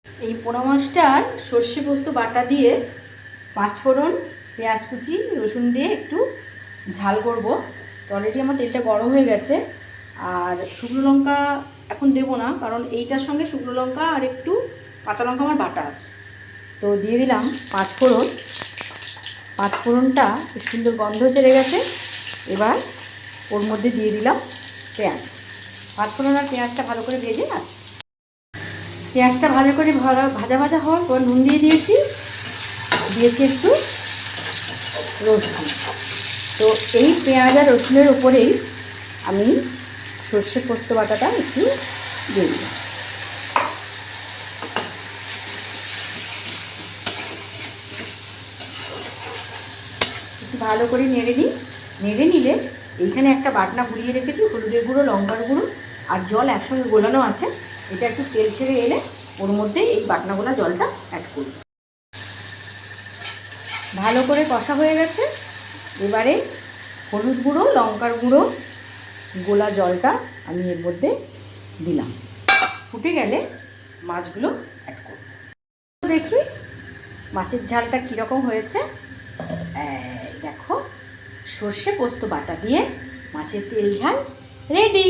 এই পোনা মাছটার সর্ষে পোস্ত বাটা দিয়ে পাঁচফোড়ন, পেঁয়াজ কুচি, রসুন দিয়ে একটু ঝাল করব। তো অলরেডি আমার তেলটা গরম হয়ে গেছে। আর শুকনো লঙ্কা এখন দেবো না, কারণ এইটার সঙ্গে শুকনো লঙ্কা আর একটু কাঁচা লঙ্কা আমার বাটা আছে। তো দিয়ে দিলাম পাঁচফোড়ন। পাঁচফোড়নটা সুন্দর গন্ধ ছেড়ে গেছে। এবার ওর মধ্যে দিয়ে দিলাম পেঁয়াজ। পাঁচফোড়ন আর পেঁয়াজটা ভালো করে ভেজে আসছে। পেঁয়াজটা ভালো করে ভাজা ভাজা হওয়ার পর নুন দিয়ে দিয়েছি একটু রসুন। তো এই পেঁয়াজ আর রসুনের ওপরেই আমি সর্ষে পোস্ত বাটাটা একটু দিয়ে দিলাম। একটু ভালো করে নেড়ে নিই। নেড়ে নিলে এইখানে একটা বাটনা গুলিয়ে রেখেছি, হলুদের গুঁড়ো, লঙ্কার গুঁড়ো আর জল একসঙ্গে গোলানো আছে। এটা একটু তেল ছেড়ে এলে ওর মধ্যে এই বাটনাগুলা জলটা অ্যাড করব। ভালো করে কষা হয়ে গেছে। এবারে হলুদ গুঁড়ো, লঙ্কার গুঁড়ো, গোলা জলটা আমি এর মধ্যে দিলাম। ফুটে গেলে মাছগুলো অ্যাড করব। দেখি মাছের ঝালটা কীরকম হয়েছে। দেখো, সর্ষে পোস্ত বাটা দিয়ে মাছের তেল ঝাল রেডি।